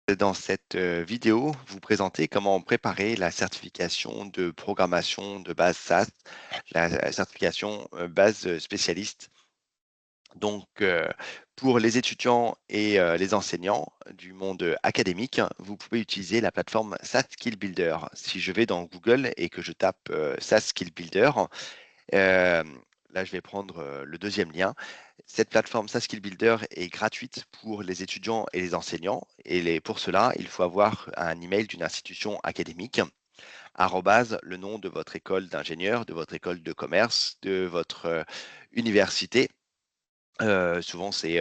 Dans cette vidéo, vous présentez comment préparer la certification de programmation de base SAS, la certification base spécialiste. Donc, pour les étudiants et les enseignants du monde académique, vous pouvez utiliser la plateforme SAS Skill Builder. Si je vais dans Google et que je tape SAS Skill Builder, euh, là, je vais prendre le deuxième lien. Cette plateforme SAS Skill Builder est gratuite pour les étudiants et les enseignants. Pour cela, il faut avoir un email d'une institution académique, arrobase, le nom de votre école d'ingénieur, de votre école de commerce, de votre université. Souvent, c'est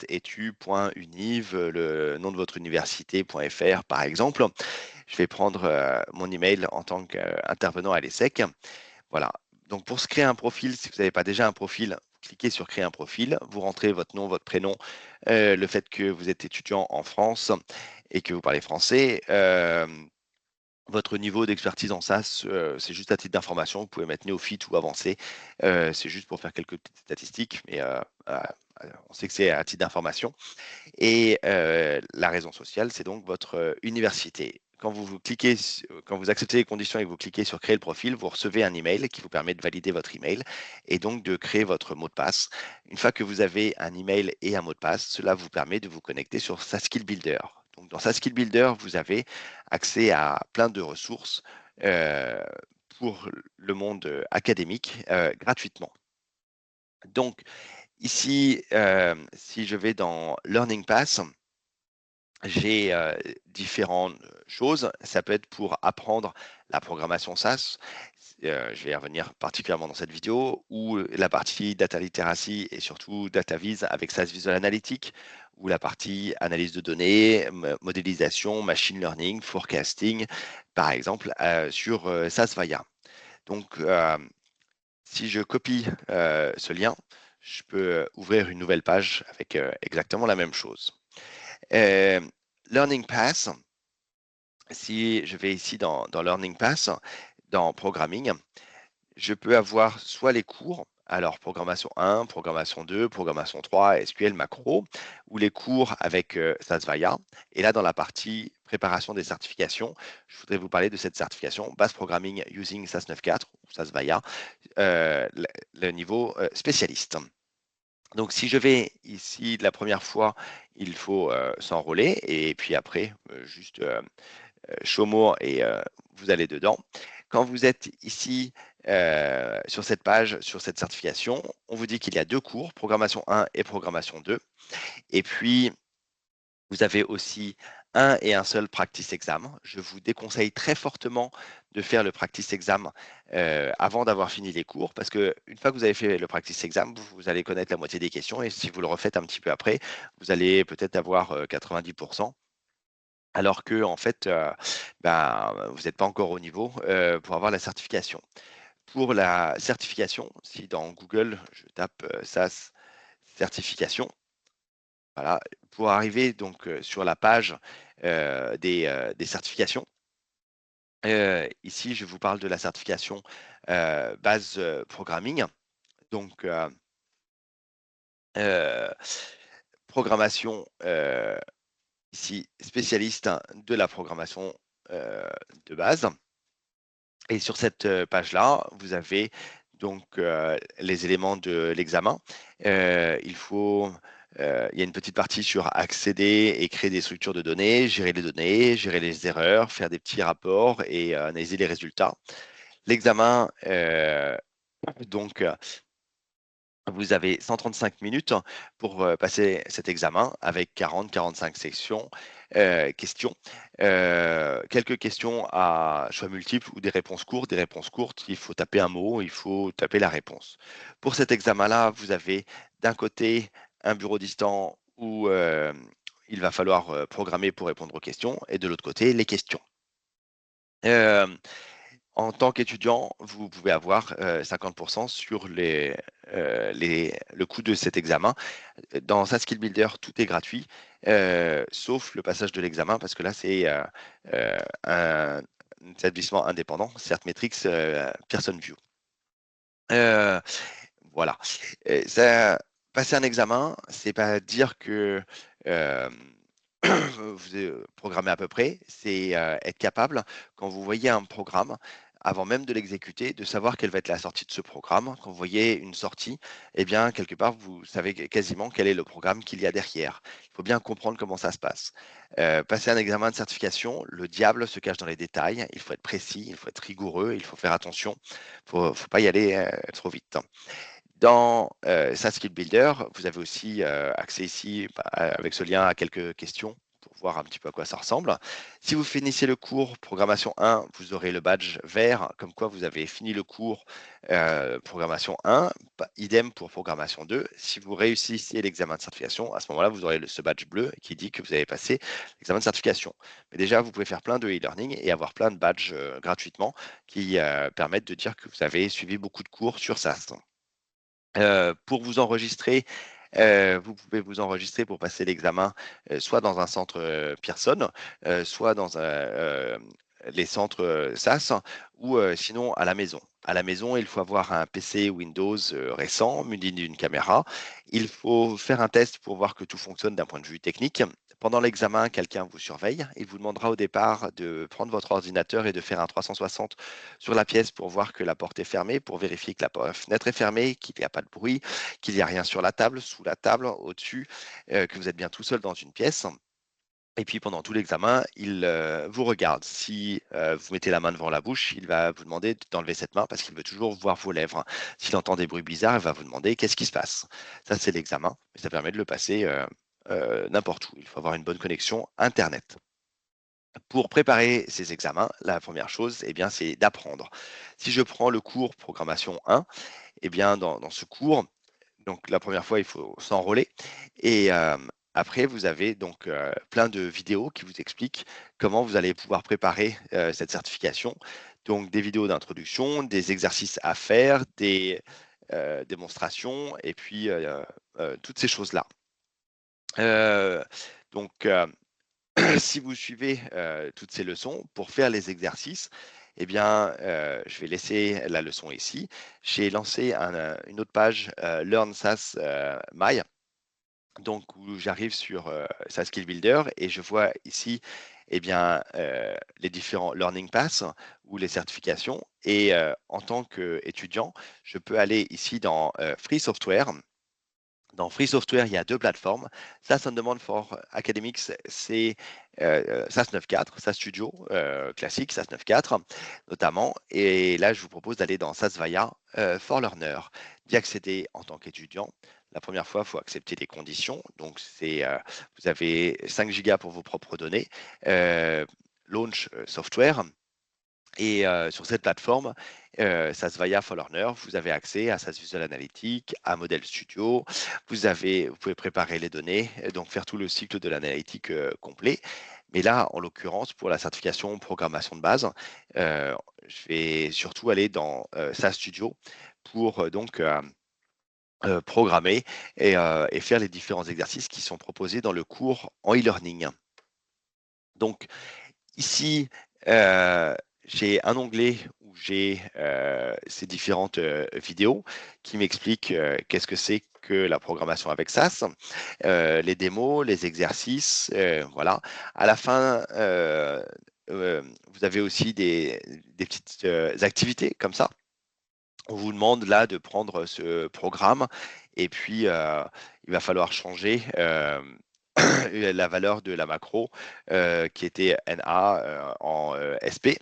@etu.univ, le nom de votre université.fr, par exemple. Je vais prendre mon email en tant qu'intervenant à l'ESSEC. Voilà. Donc, pour se créer un profil, si vous n'avez pas déjà un profil, cliquez sur créer un profil. Vous rentrez votre nom, votre prénom, le fait que vous êtes étudiant en France et que vous parlez français. Votre niveau d'expertise en SAS, c'est juste à titre d'information. Vous pouvez mettre néophyte ou avancé. C'est juste pour faire quelques petites statistiques, mais on sait que c'est à titre d'information. Et la raison sociale, c'est donc votre université. Quand vous acceptez les conditions et que vous cliquez sur créer le profil, vous recevez un email qui vous permet de valider votre email et donc de créer votre mot de passe. Une fois que vous avez un email et un mot de passe, cela vous permet de vous connecter sur SAS Skill Builder. Donc, dans SAS Skill Builder, vous avez accès à plein de ressources euh, pour le monde académique gratuitement. Donc, ici, si je vais dans Learning Pass, j'ai différentes choses. Ça peut être pour apprendre la programmation SAS. Je vais y revenir particulièrement dans cette vidéo, ou la partie data literacy et surtout data viz avec SAS Visual Analytics, ou la partie analyse de données, modélisation, machine learning, forecasting, par exemple, sur SAS Vaya. Donc, si je copie ce lien, je peux ouvrir une nouvelle page avec exactement la même chose. Euh, Learning Pass, si je vais ici dans Learning Pass, dans Programming, je peux avoir soit les cours, alors programmation 1, programmation 2, programmation 3, SQL, macro, ou les cours avec SAS Vaya. Et là, dans la partie préparation des certifications, je voudrais vous parler de cette certification Base Programming Using SAS 9.4 ou SAS Vaya, le niveau spécialiste. Donc, si je vais ici la première fois, il faut s'enrôler et puis après, juste show more et vous allez dedans. Quand vous êtes ici sur cette page, sur cette certification, on vous dit qu'il y a deux cours, programmation 1 et programmation 2. Et puis, vous avez aussi un et un seul practice exam. Je vous déconseille très fortement de faire le practice exam avant d'avoir fini les cours, parce que une fois que vous avez fait le practice exam, vous allez connaître la moitié des questions, et si vous le refaites un petit peu après, vous allez peut-être avoir 90%. Alors que en fait, vous n'êtes pas encore au niveau pour avoir la certification. Pour la certification, si dans Google, je tape SAS certification, voilà, pour arriver donc sur la page des certifications. Ici, je vous parle de la certification base programming. Donc, euh, programmation, ici, spécialiste de la programmation de base. Et sur cette page-là, vous avez donc les éléments de l'examen. Il y a une petite partie sur accéder et créer des structures de données, gérer les erreurs, faire des petits rapports et analyser les résultats. L'examen, donc, vous avez 135 minutes pour passer cet examen avec 40-45 sections, questions. Quelques questions à choix multiples ou des réponses courtes. Des réponses courtes, il faut taper un mot, il faut taper la réponse. Pour cet examen-là, vous avez d'un côté un bureau distant où il va falloir programmer pour répondre aux questions et de l'autre côté, les questions. Euh, En tant qu'étudiant, vous pouvez avoir 50% sur le coût de cet examen. Dans SAS Skill Builder, tout est gratuit, sauf le passage de l'examen, parce que là, c'est un établissement indépendant, Certmetrics Pearson VUE. Euh, voilà. Passer un examen, c'est pas dire que euh, vous programmez à peu près, c'est être capable, quand vous voyez un programme, avant même de l'exécuter, de savoir quelle va être la sortie de ce programme. Quand vous voyez une sortie, eh bien, quelque part, vous savez quasiment quel est le programme qu'il y a derrière. Il faut bien comprendre comment ça se passe. Passer un examen de certification, le diable se cache dans les détails. Il faut être précis, il faut être rigoureux, il faut faire attention. Faut pas y aller trop vite. Dans SaaS Skill Builder, vous avez aussi accès ici avec ce lien à quelques questions pour voir un petit peu à quoi ça ressemble. Si vous finissez le cours programmation 1, vous aurez le badge vert, comme quoi vous avez fini le cours programmation 1, idem pour programmation 2. Si vous réussissez l'examen de certification, à ce moment-là, vous aurez ce badge bleu qui dit que vous avez passé l'examen de certification. Mais déjà, vous pouvez faire plein de e-learning et avoir plein de badges gratuitement qui permettent de dire que vous avez suivi beaucoup de cours sur SaaS. Pour vous enregistrer, vous pouvez vous enregistrer pour passer l'examen, soit dans un centre, Pearson, soit dans les centres, SAS ou sinon à la maison. À la maison, il faut avoir un PC Windows, récent, muni d'une caméra. Il faut faire un test pour voir que tout fonctionne d'un point de vue technique. Pendant l'examen, quelqu'un vous surveille. Il vous demandera au départ de prendre votre ordinateur et de faire un 360 sur la pièce pour voir que la porte est fermée, pour vérifier que la fenêtre est fermée, qu'il n'y a pas de bruit, qu'il n'y a rien sur la table, sous la table, au-dessus, que vous êtes bien tout seul dans une pièce. Et puis pendant tout l'examen, il vous regarde. Si vous mettez la main devant la bouche, il va vous demander d'enlever cette main parce qu'il veut toujours voir vos lèvres. S'il entend des bruits bizarres, il va vous demander qu'est-ce qui se passe. Ça, c'est l'examen, mais ça permet de le passer n'importe où. Il faut avoir une bonne connexion Internet. Pour préparer ces examens, la première chose, eh bien, c'est d'apprendre. Si je prends le cours programmation 1, eh bien, dans ce cours, donc la première fois, il faut s'enrôler et après, vous avez donc plein de vidéos qui vous expliquent comment vous allez pouvoir préparer cette certification. Donc des vidéos d'introduction, des exercices à faire, des démonstrations et puis toutes ces choses-là. Euh, donc, si vous suivez toutes ces leçons, pour faire les exercices, eh bien, je vais laisser la leçon ici. J'ai lancé une autre page, Learn SaaS My, donc où j'arrive sur SaaS Skill Builder et je vois ici eh bien, les différents Learning Paths ou les certifications. Et en tant qu'étudiant, je peux aller ici dans Free Software. Dans Free Software, il y a deux plateformes. SaaS on Demand for Academics, c'est SaaS 9.4, SaaS Studio classique, SaaS 9.4 notamment. Et là, je vous propose d'aller dans SaaS Vaya for Learner, d'y accéder en tant qu'étudiant. La première fois, il faut accepter les conditions. Donc, vous avez 5 gigas pour vos propres données. Launch Software. Et sur cette plateforme, SaaS Vaya for Learner, vous avez accès à SaaS Visual Analytics, à Model Studio. Vous pouvez préparer les données, donc faire tout le cycle de l'analytique complet. Mais là, en l'occurrence, pour la certification programmation de base, je vais surtout aller dans SaaS Studio pour programmer et faire les différents exercices qui sont proposés dans le cours en e-learning. Donc, ici, j'ai un onglet où j'ai ces différentes vidéos qui m'expliquent qu'est-ce que c'est que la programmation avec SAS, les démos, les exercices, voilà. À la fin, vous avez aussi des petites activités comme ça. On vous demande là de prendre ce programme et puis il va falloir changer la valeur de la macro qui était NA en SP,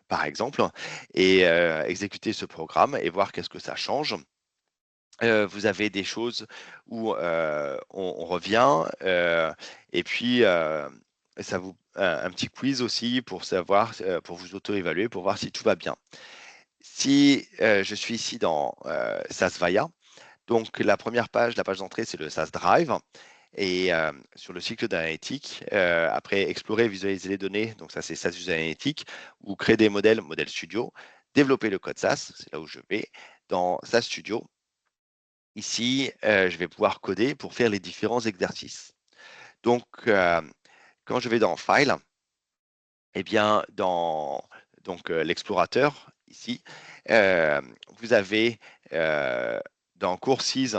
par exemple, et exécuter ce programme et voir qu'est-ce que ça change. Vous avez des choses où on revient et puis ça vous un petit quiz aussi pour savoir, pour vous auto-évaluer, pour voir si tout va bien. Si je suis ici dans SaaS Vaya, donc la première page, la page d'entrée, c'est le SaaS Drive. Et sur le cycle d'analytique, après explorer, visualiser les données, donc ça c'est SaaS Visual Analytics, ou créer des modèles, Model Studio, développer le code SaaS, c'est là où je vais. Dans SaaS Studio, ici, je vais pouvoir coder pour faire les différents exercices. Donc, quand je vais dans File, eh bien, dans l'explorateur, ici, vous avez dans Courses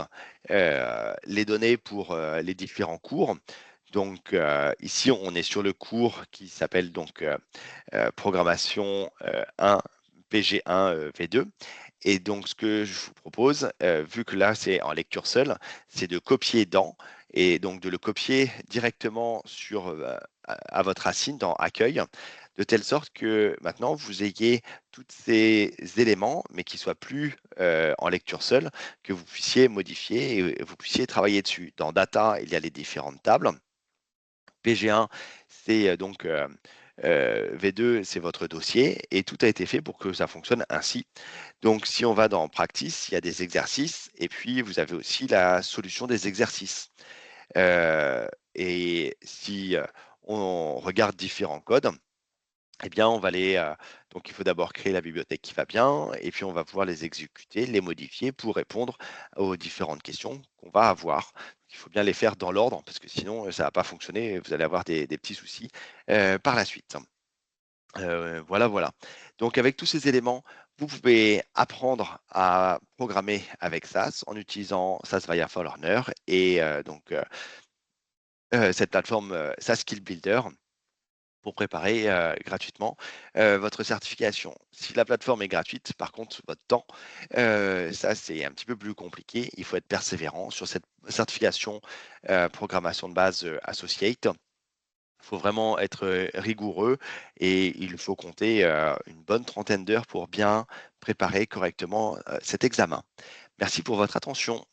les données pour les différents cours. Donc, ici, on est sur le cours qui s'appelle donc programmation 1, PG1 V2. Et donc, ce que je vous propose, vu que là, c'est en lecture seule, c'est de copier dans et donc de le copier directement sur, à votre racine dans accueil, de telle sorte que maintenant, vous ayez tous ces éléments, mais qui soient plus en lecture seule, que vous puissiez modifier et vous puissiez travailler dessus. Dans data, il y a les différentes tables. PG1, c'est donc V2, c'est votre dossier et tout a été fait pour que ça fonctionne ainsi. Donc, si on va dans Practice, il y a des exercices et puis vous avez aussi la solution des exercices. Et si on regarde différents codes, eh bien, on va donc il faut d'abord créer la bibliothèque qui va bien, et puis on va pouvoir les exécuter, les modifier pour répondre aux différentes questions qu'on va avoir. Il faut bien les faire dans l'ordre, parce que sinon, ça va pas fonctionner, et vous allez avoir des petits soucis par la suite. Voilà, voilà. Donc avec tous ces éléments, vous pouvez apprendre à programmer avec SAS en utilisant SAS Viafor Learner et cette plateforme SAS Skill Builder pour préparer gratuitement votre certification. Si la plateforme est gratuite, par contre, votre temps, ça c'est un petit peu plus compliqué. Il faut être persévérant sur cette certification programmation de base Associate. Il faut vraiment être rigoureux et il faut compter une bonne trentaine d'heures pour bien préparer correctement cet examen. Merci pour votre attention.